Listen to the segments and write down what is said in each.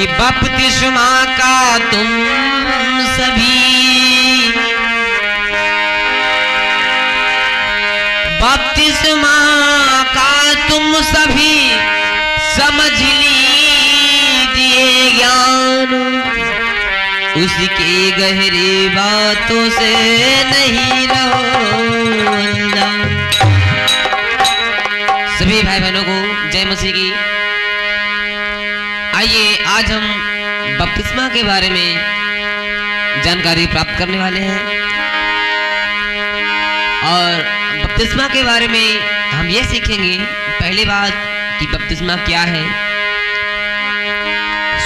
कि बपतिस्मा का तुम सभी, बपतिस्मा का तुम सभी समझ लीजिए ज्ञान, उसके गहरी बातों से नहीं रहो अनजान। सभी भाई बहनों को जय मसीह की। आइए आज हम बपतिस्मा के बारे में जानकारी प्राप्त करने वाले हैं और बपतिस्मा के बारे में हम ये सीखेंगे पहली बात कि बपतिस्मा क्या है,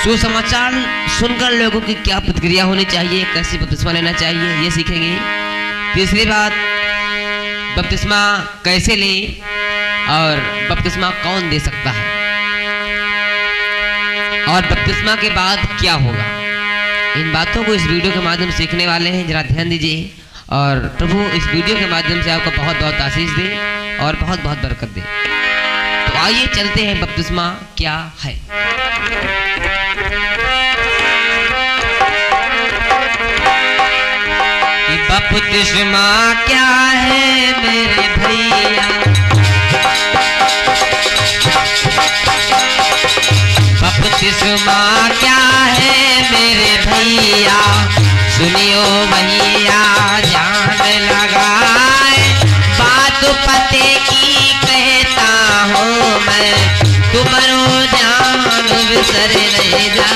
सुसमाचार सुनकर लोगों की क्या प्रतिक्रिया होनी चाहिए, कैसे बपतिस्मा लेना चाहिए, ये सीखेंगे। तीसरी बात बपतिस्मा कैसे लें और बपतिस्मा कौन दे सकता है और बपतिस्मा के बाद क्या होगा, इन बातों को इस वीडियो के माध्यम से सीखने वाले हैं। जरा ध्यान दीजिए और प्रभु इस वीडियो के माध्यम से आपको बहुत बहुत आशीष दे और बहुत बहुत बरकत दे। तो आइए चलते हैं बपतिस्मा क्या है। कि बपतिस्मा क्या है मेरे भैया, बपतिस्मा क्या है मेरे भैया, सुनियो भैया जान लगाए, बात पते की कहता हूँ मैं, तुम्हारो जान बिसर नहीं जा।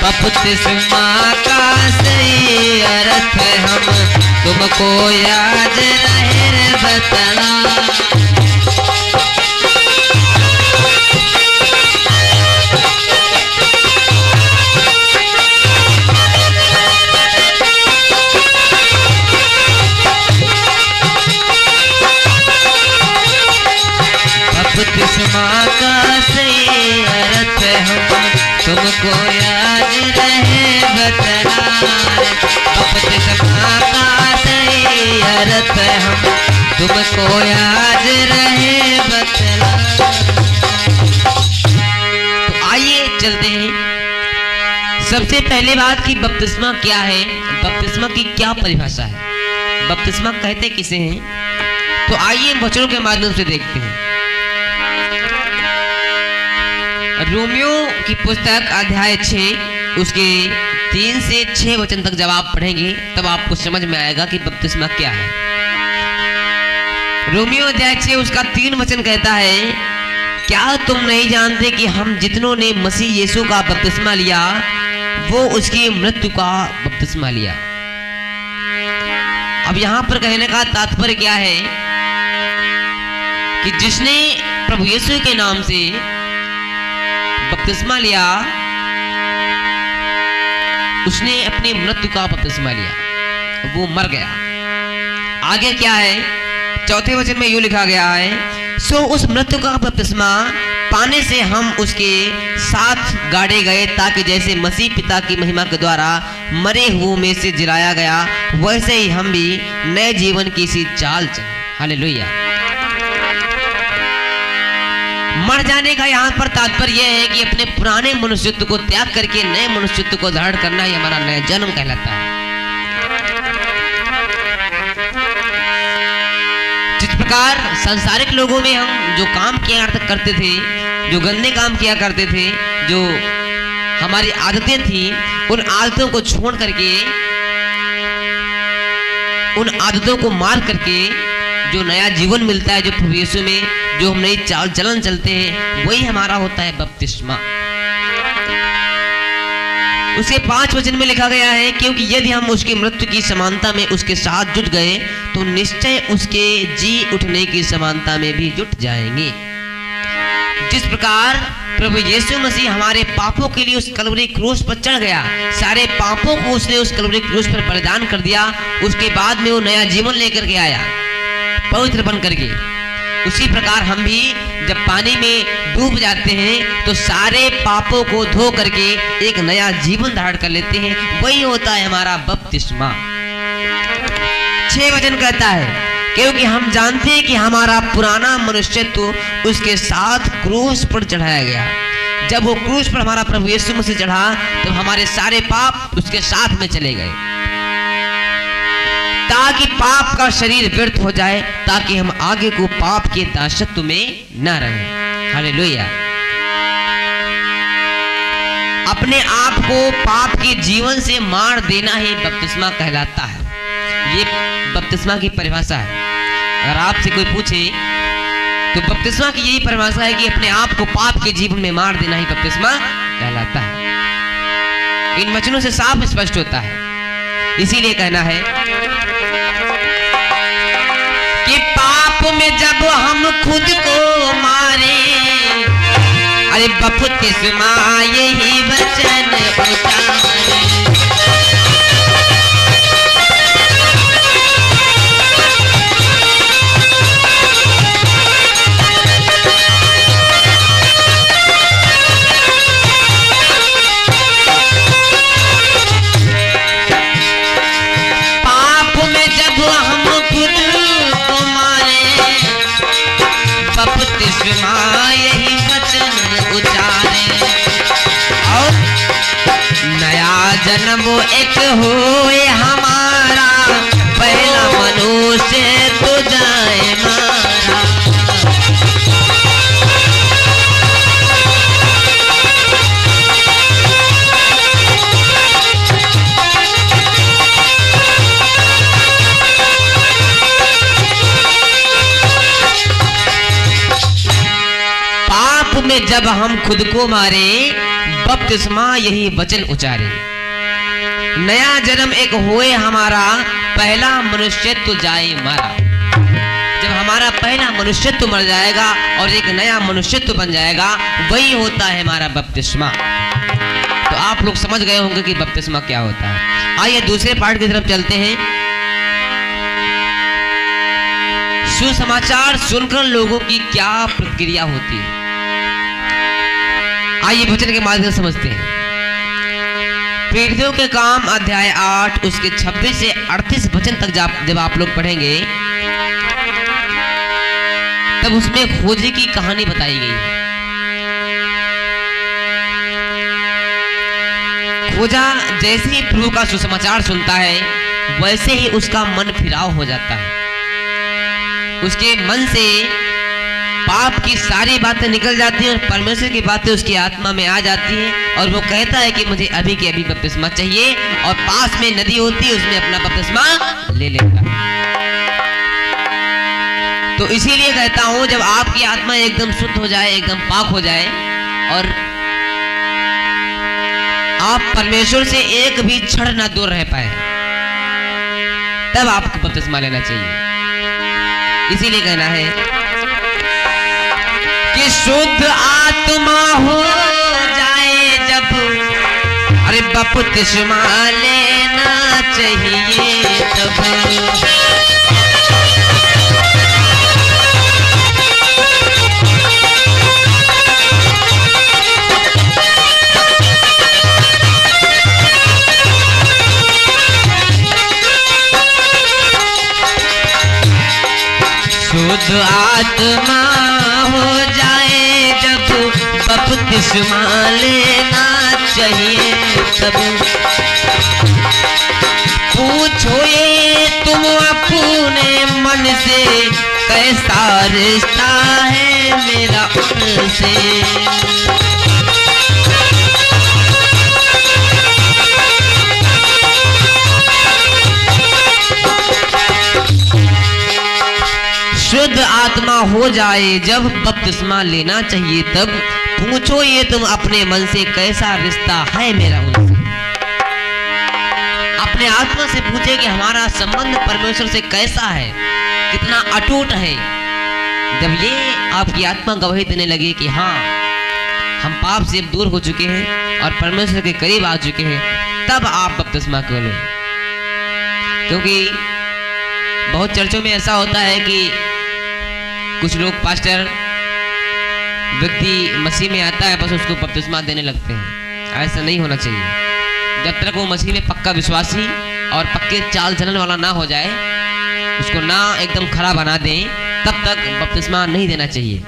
बपतिस्मा का सही अर्थ हम तुमको याद रहे बतला, बपतिस्मा का सही अर्थ हम तुमको याद रहे बतला, बपतिस्मा का सही अर्थ हम तुमको याद रहे बतला। तो आइए चलते हैं। सबसे पहले बात कि बपतिस्मा क्या है, बपतिस्मा की क्या परिभाषा है, बपतिस्मा कहते किसे हैं, तो आइए वचनों के माध्यम से देखते हैं। रोमियो की पुस्तक अध्याय 6 उसके 3 से 6 वचन तक जब आप पढ़ेंगे तब आपको समझ में आएगा कि बपतिस्मा क्या है। रोमियो अध्याय 6 उसका 3 वचन कहता है, क्या तुम नहीं जानते कि हम जितनों ने मसीह यीशु का बपतिस्मा लिया वो उसकी मृत्यु का बपतिस्मा लिया। अब यहां पर कहने का तात्पर्य क्या है कि जिसने प्रभु यीशु के नाम से बपतिस्मा लिया उसने अपनी मृत्यु का बपतिस्मा लिया, वो मर गया। आगे क्या है, चौथे वचन में यूं लिखा गया है, सो उस मृत्यु का बपतिस्मा पाने से हम उसके साथ गाड़े गए, ताकि जैसे मसीह पिता की महिमा के द्वारा मरे हुओं में से जिलाया गया, वैसे ही हम भी नए जीवन की सी चाल चले। हालेलुया। मर जाने का यहाँ पर तात्पर्य यह है कि अपने पुराने मनुष्यत्व को त्याग करके नए मनुष्यत्व को धारण करना ही हमारा नया जन्म कहलाता है। जिस प्रकार सांसारिक लोगों में हम जो काम किया करते थे, जो गंदे काम किया करते थे, जो हमारी आदतें थी, उन आदतों को छोड़ करके, उन आदतों को मार करके जो नया जीवन मिलता है, जो प्रभु यीशु में जो हम नई चाल चलन चलते हैं, वही हमारा होता है बपतिस्मा। उसके 5 वचन में लिखा गया है, क्योंकि यदि हम उसकी मृत्यु की समानता में उसके साथ जुट गए तो निश्चय उसके जी उठने की समानता में भी जुट जाएंगे। जिस प्रकार प्रभु यीशु मसीह हमारे पापों के लिए उस कलवरी क्रूस पर चढ़ गया, सारे पापों को उसने उस कलवरी क्रूस पर बलिदान कर दिया, उसके बाद में वो नया जीवन लेकर के आया पवित्र बन करके। उसी प्रकार हम भी जब पानी में डूब जाते हैं तो सारे पापों को धो करके एक नया जीवन धारण कर लेते हैं। वही होता है हमारा बपतिस्मा। 6 वचन कहता है क्योंकि हम जानते हैं कि हमारा पुराना मनुष्यत्व उसके साथ क्रूस पर चढ़ाया गया। जब वो क्रूस पर हमारा प्रभु यीशु मसीह चढ़ा तो हमारे सारे पाप उसके साथ में चले गए, ताकि पाप का शरीर व्यर्थ हो जाए, ताकि हम आगे को पाप के दासत्व में न रहें। हालेलुया। अपने आप को पाप के जीवन से मार देना ही बपतिस्मा कहलाता है। ये बपतिस्मा की परिभाषा है। अगर आपसे कोई पूछे तो बपतिस्मा की यही परिभाषा है कि अपने आप को पाप के जीवन में मार देना ही बपतिस्मा कहलाता है। इन वचनों से साफ स्पष्ट होता है। इसीलिए कहना है कि पाप में जब हम खुद को मारे, अरे बपतिस्मा यही वचन उतारे। यही वचन उचारे और नया जन्म एक होए हमारा, पहला मनुष्य तो जाए मारा। में जब हम खुद को मारे, बपतिस्मा यही वचन उचारे। नया जन्म एक होए हमारा, पहला मनुष्यत्व जाए मारा। जब हमारा पहला मनुष्यत्व मर जाएगा और एक नया मनुष्यत्व बन जाएगा, वही होता है हमारा बपतिस्मा। तो आप लोग समझ गए होंगे कि बपतिस्मा क्या होता है। आइए दूसरे पार्ट की तरफ चलते हैं। सुसमाचार सुनकर लोगों की क्या प्रतिक्रिया होती है, आइए वचन के माध्यम से समझते हैं। प्रेरितों के काम अध्याय 8 उसके 26 से 38 वचन तक जब आप लोग पढ़ेंगे तब उसमें खोजे की कहानी बताई गई है। खोजा जैसे ही प्रभु का सुसमाचार सुनता है वैसे ही उसका मन फिराव हो जाता है। उसके मन से पाप की सारी बातें निकल जाती हैं और परमेश्वर की बातें उसकी आत्मा में आ जाती हैं और वो कहता है कि मुझे अभी के अभी बपतिस्मा चाहिए, और पास में नदी होती है उसमें अपना बपतिस्मा ले लेता है। तो इसीलिए कहता हूं जब आपकी आत्मा एकदम शुद्ध हो जाए, एकदम पाक हो जाए और आप परमेश्वर से एक भी क्षण ना दूर रह पाए, तब आपको बपतिस्मा लेना चाहिए। इसीलिए कहना है कि शुद्ध आत्मा हो जाए जब, अरे बपतिस्मा लेना चाहिए तब। शुद्ध आत्मा हो जाए जब, बपतिस्मा लेना चाहिए तब। पूछो ये तुम अपने मन से, कैसा रिश्ता है मेरा उनसे। शुद्ध आत्मा हो जाए जब, बपतिस्मा लेना चाहिए तब। पूछो ये तुम अपने मन से, कैसा रिश्ता है मेरा उनसे। अपने आत्मा से पूछे कि हमारा संबंध परमेश्वर से कैसा है, कितना अटूट है, जब ये आपकी आत्मा गवाही देने लगे कि हाँ, हम पाप से अब दूर हो चुके हैं और परमेश्वर के करीब आ चुके हैं, तब आप बपतिस्मा को लें। क्योंकि बहुत चर्चों में ऐसा होता है कि कुछ लोग पास्टर व्यक्ति मसीह में आता है बस उसको बपतिस्मा देने लगते हैं। ऐसा नहीं होना चाहिए। जब तक वो मसीह में पक्का विश्वासी और पक्के चाल चलन वाला ना हो जाए, उसको ना एकदम खरा बना दें, तब तक बपतिस्मा नहीं देना चाहिए।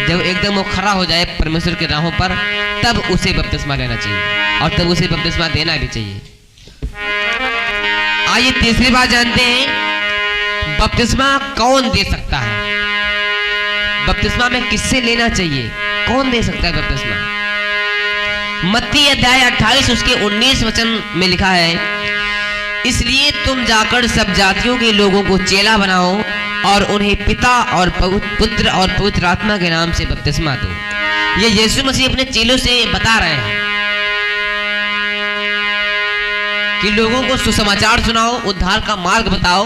जब एकदम वो खरा हो जाए परमेश्वर के राहों पर, तब उसे बपतिस्मा लेना चाहिए और तब उसे बपतिस्मा देना भी चाहिए। आइए तीसरी बात जानते हैं, बपतिस्मा कौन दे सकता है। बपतिस्मा में किससे लेना चाहिए, कौन दे सकता है बपतिस्मा। मत्ती अध्याय 28 उसके 19 वचन में लिखा है, इसलिए तुम जाकर सब जातियों के लोगों को चेला बनाओ और उन्हें पिता और पुत्र और पवित्र आत्मा के नाम से बपतिस्मा दो। ये यीशु मसीह अपने चेलों से बता रहे हैं कि लोगों को सुसमाचार सुनाओ, उद्धार का मार्ग बताओ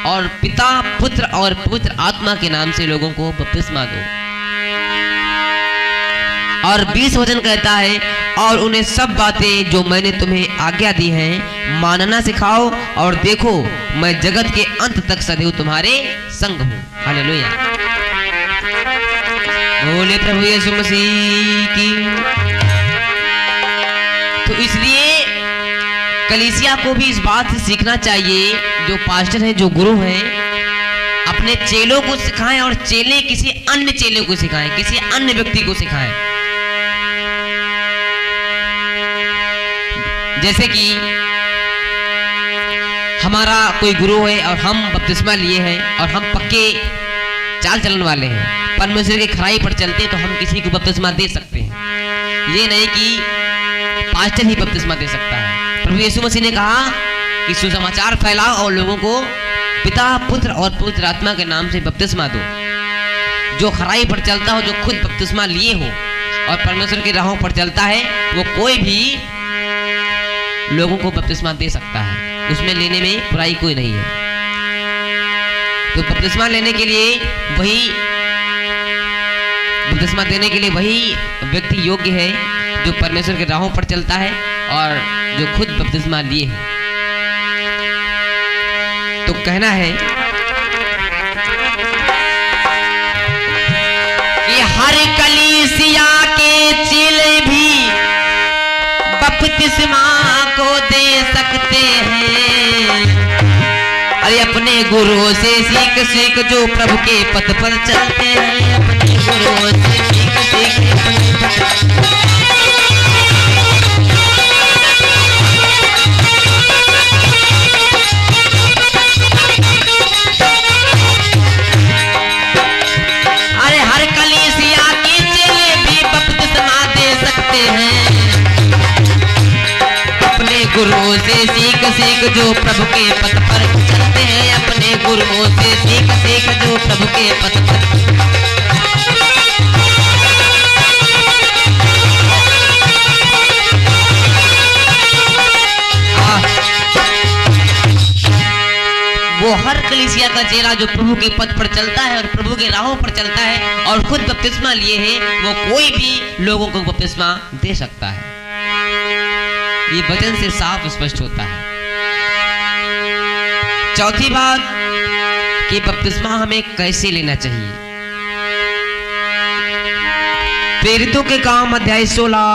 और पिता, पुत्र और पवित्र आत्मा के नाम से लोगों को बपतिस्मा दो। और 20 वचन कहता है, और उन्हें सब बातें जो मैंने तुम्हें आज्ञा दी हैं मानना सिखाओ, और देखो मैं जगत के अंत तक सदैव तुम्हारे संग हूं। हालेलुया, बोले प्रभु यीशु मसीह की। तो इसलिए कलीसिया को भी इस बात से सीखना चाहिए, जो पास्टर हैं, जो गुरु हैं, अपने चेलों को सिखाएं और चेले किसी अन्य चेले को सिखाएं, किसी अन्य व्यक्ति को सिखाएं। जैसे कि हमारा कोई गुरु है और हम बपतिस्मा लिए हैं और हम पक्के चाल चलन वाले हैं, परमेश्वर की खराई पर चलते हैं, तो हम किसी को बपतिस्मा दे सकते हैं। ये नहीं कि पास्टर ही बपतिस्मा दे सकता है। प्रभु यीशु मसीह ने कहा कि सुसमाचार फैलाओ और लोगों को पिता, पुत्र और पवित्र आत्मा के नाम से बपतिस्मा दो। जो खराई पर चलता हो, जो खुद बपतिस्मा लिए हो और परमेश्वर की राहों पर चलता है, वो कोई भी लोगों को बपतिस्मा दे सकता है। उसमें लेने में बुराई कोई नहीं है। तो बपतिस्मा लेने के लिए बपतिस्मा देने के लिए वही व्यक्ति योग्य है जो परमेश्वर के राहों पर चलता है और जो खुद बपतिस्मा लिए हो। तो कहना है कि हर कलीसिया के चेले भी बपतिस्मा को दे सकते हैं। अरे अपने गुरु से सीख सीख जो प्रभु के पथ पर चलते हैं, अपने गुरु से सीख सीख। अरे हर कलीसिया के चेले भी बपतिस्मा दे सकते हैं। अपने गुरु से सीख सीख जो प्रभु के पथ पर चलते हैं, अपने गुरु से सीख सीख जो प्रभु के पथ पर। वो हर कलीसिया का चेला जो प्रभु के पथ पर चलता है और प्रभु के राहों पर चलता है और खुद बपतिस्मा लिए है, वो कोई भी लोगों को बपतिस्मा दे सकता है। ये वचन से साफ स्पष्ट होता है। चौथी बात कि बपतिस्मा हमें कैसे लेना चाहिए। प्रेरितों के काम अध्याय 16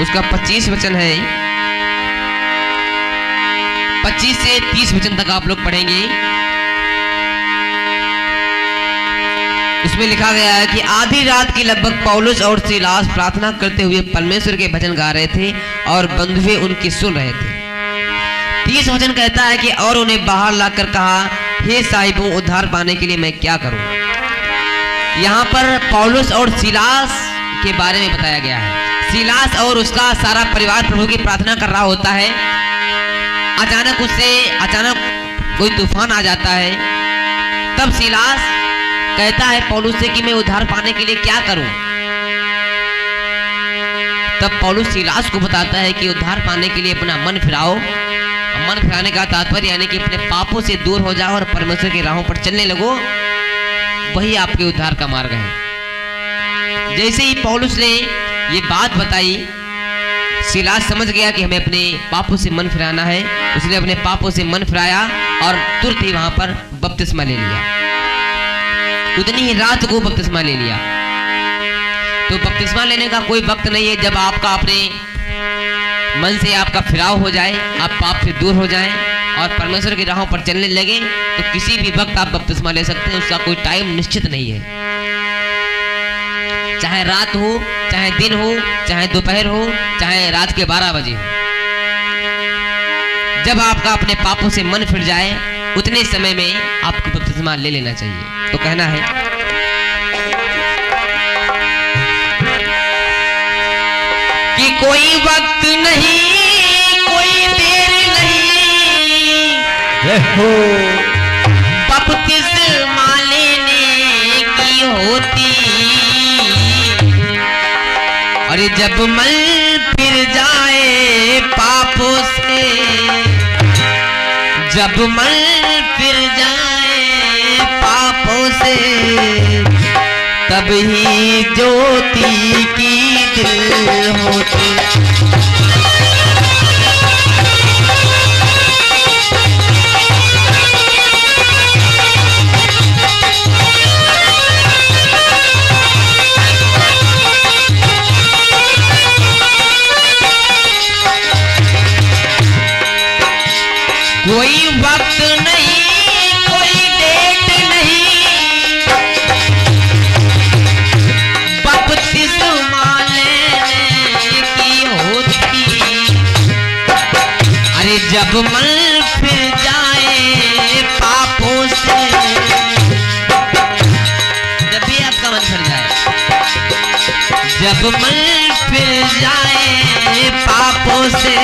उसका 25 वचन है। 25 से 30 वचन तक आप लोग पढ़ेंगे। उसमें लिखा गया है कि आधी रात की लगभग पौलुस और सीलास प्रार्थना करते हुए परमेश्वर के भजन गा रहे थे और बंधुए उनकी सुन रहे थे। 30 वचन कहता है कि और उन्हें बाहर लाकर कहा, हे साहिबों, उद्धार पाने के लिए मैं क्या करूं। यहाँ पर पौलुस और सीलास के बारे में बताया गया है। सीलास और उसका सारा परिवार प्रभु की प्रार्थना कर रहा होता है। अचानक कोई तूफान आ जाता है। तब सीलास कहता है पौलुस से कि मैं उद्धार पाने के लिए क्या करूं। तब पौलुस सीलास को बताता है कि उद्धार पाने के लिए अपना मन फिराओ मन फिराने का तात्पर्य यानी कि अपने पापों से दूर हो जाओ और परमेश्वर की राहों पर चलने लगो, वही आपके उद्धार का मार्ग है। जैसे ही पौलुस ने ये बात बताई, सिलास समझ गया कि हमें अपने पापों से मन फिराना है। उसने अपने पापों से मन फिराया और तुरंत ही वहां पर बपतिस्मा ले लिया। उतनी ही रात को बपतिस्मा ले लिया। तो बपतिस्मा लेने का कोई वक्त नहीं है। जब आपका अपने मन से आपका फिराव हो जाए, आप पाप से दूर हो जाएं और परमेश्वर की राहों पर चलने लगे, तो किसी भी वक्त आप बपतिस्मा ले सकते हैं। उसका कोई टाइम निश्चित नहीं है। चाहे रात हो, चाहे दिन हो, चाहे दोपहर हो, चाहे रात के 12 बजे हो। जब आपका अपने पापों से मन फिर जाए, उतने समय में आपको बपतिस्मा ले लेना चाहिए। तो कहना है कि कोई वक्त नहीं, कोई देर नहीं, बपतिस्मा लेने की होती। अरे जब मन फिर जाए पापों से, जब मन फिर जाए पापों से, तब ही ज्योति की दिल होती। कोई वक्त नहीं, कोई डेट नहीं, बपतिस्मा लेने की होती। अरे जब मन फिर जाए पापों से, जब भी आपका मन फिर जाए, जब मन फिर जाए पापों से,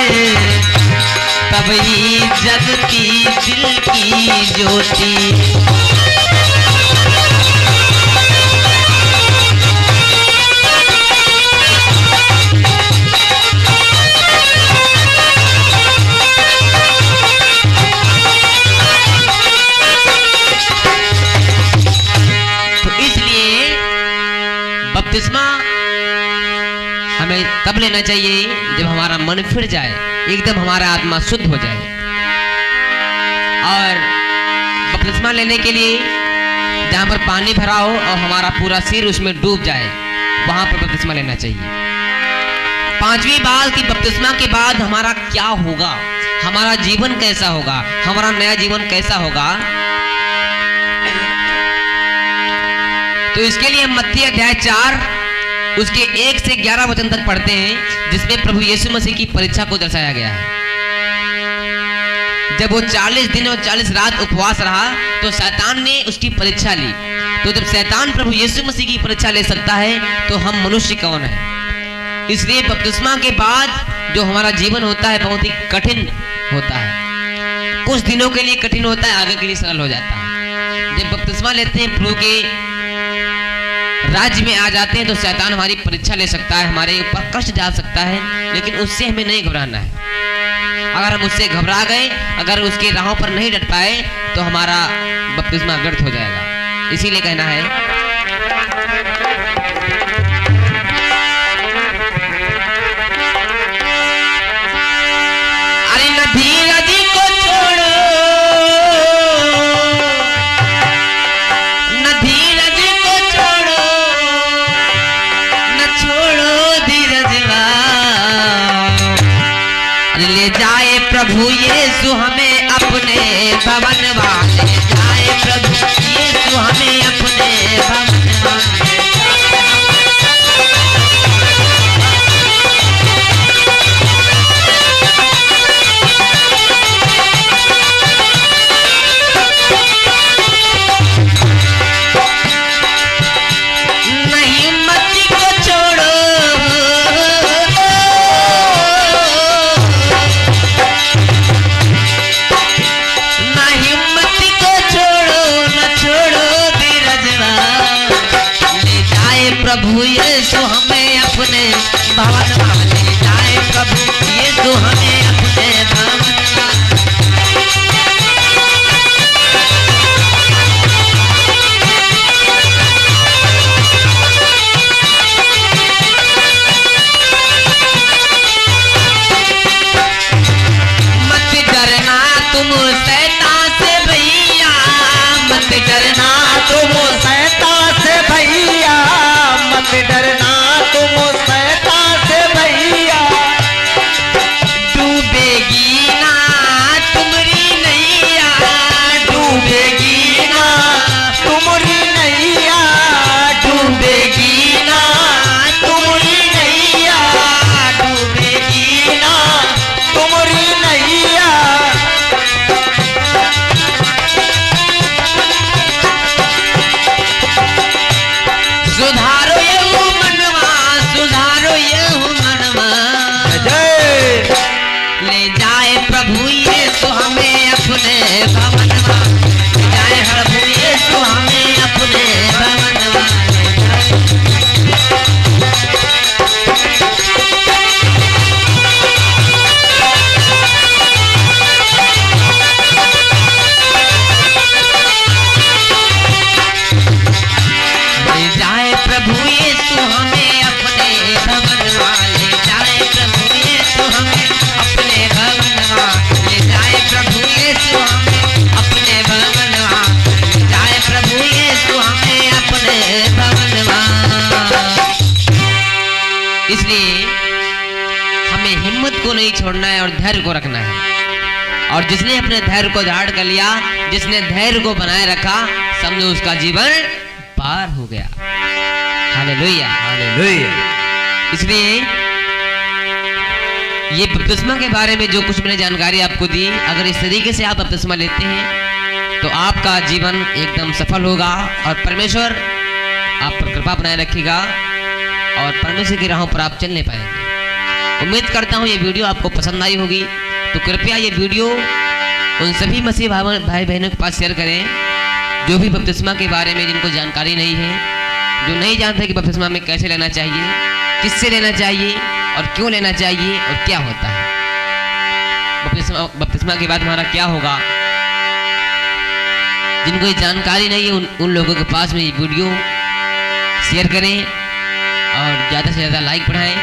तब ही जगती दिल की ज्योति। तो इसलिए बपतिस्मा हमें तब लेना चाहिए जब हमारा मन फिर जाए, एकदम हमारा आत्मा शुद्ध हो जाए। और बपतिस्मा लेने के लिए जहां पर पानी भरा हो और हमारा पूरा सिर उसमें डूब जाए, वहां पर बपतिस्मा लेना चाहिए। पांचवी बात कि बपतिस्मा के बाद हमारा क्या होगा, हमारा जीवन कैसा होगा, हमारा नया जीवन कैसा होगा। तो इसके लिए हम मत्ती अध्याय 4 उसके 1 से 11 वचन तक पढ़ते हैं, जिसमें प्रभु यीशु मसीह की परीक्षा को दर्शाया गया है। जब वो 40 दिन और 40 रात उपवास रहा, तो शैतान ने उसकी परीक्षा ली। तो जब शैतान प्रभु यीशु मसीह की परीक्षा ले सकता है, तो हम मनुष्य कौन है। इसलिए बपतिस्मा के बाद जो हमारा जीवन होता है बहुत ही कठिन होता है। कुछ दिनों के लिए कठिन होता है, आगे के लिए सरल हो जाता है। जब बपतिस्मा लेते हैं, प्रभु के राज्य में आ जाते हैं, तो शैतान हमारी परीक्षा ले सकता है, हमारे ऊपर कष्ट डाल सकता है, लेकिन उससे हमें नहीं घबराना है। अगर हम उससे घबरा गए, अगर उसके राहों पर नहीं डट पाए, तो हमारा बपतिस्मा व्यर्थ हो जाएगा। इसीलिए कहना है अरे न धीरज को छोड़ो, न धीरज को छोड़ो, न छोड़ो धीरजवा। ले जाए प्रभु यीशु हमें अपने भवन वाले, जाए प्रभु यीशु हमें अपने भवन वाले। प्रभु यीशु हमें अपने भवन वाले, जाए प्रभु यीशु हमें अपने भवन वाले। इसलिए हमें हिम्मत को नहीं छोड़ना है और धैर्य को रखना है। और जिसने अपने धैर्य को धारण कर लिया, जिसने धैर्य को बनाए रखा, समझो उसका जीवन पार हो गया। Hallelujah, hallelujah. इसलिए ये बपतिस्मा के बारे में जो कुछ मैंने जानकारी आपको दी, अगर इस तरीके से आप बपतिस्मा लेते हैं तो आपका जीवन एकदम सफल होगा और परमेश्वर आप पर कृपा बनाए रखेगा और परमेश्वर की राहों पर आप चलने पाएंगे। उम्मीद करता हूँ ये वीडियो आपको पसंद आई होगी, तो कृपया ये वीडियो उन सभी मसीह भाई बहनों के पास शेयर करें जो भी बपतिस्मा के बारे में जिनको जानकारी नहीं है, जो नहीं जानते कि बपतिस्मा में कैसे लेना चाहिए, किससे लेना चाहिए और क्यों लेना चाहिए और क्या होता है। बपतिस्मा के बाद हमारा क्या होगा, जिनको ये जानकारी नहीं है उन लोगों के पास में ये वीडियो शेयर करें और ज़्यादा से ज़्यादा लाइक बढ़ाएं।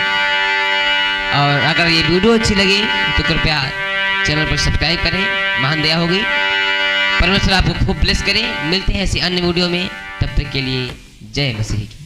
और अगर ये वीडियो अच्छी लगी तो कृपया चैनल पर सब्सक्राइब करें। महान दया होगी। परमेश्वर आपको खूब ब्लेस करें। मिलते हैं ऐसी अन्य वीडियो में, तब तक के लिए जय मसीह।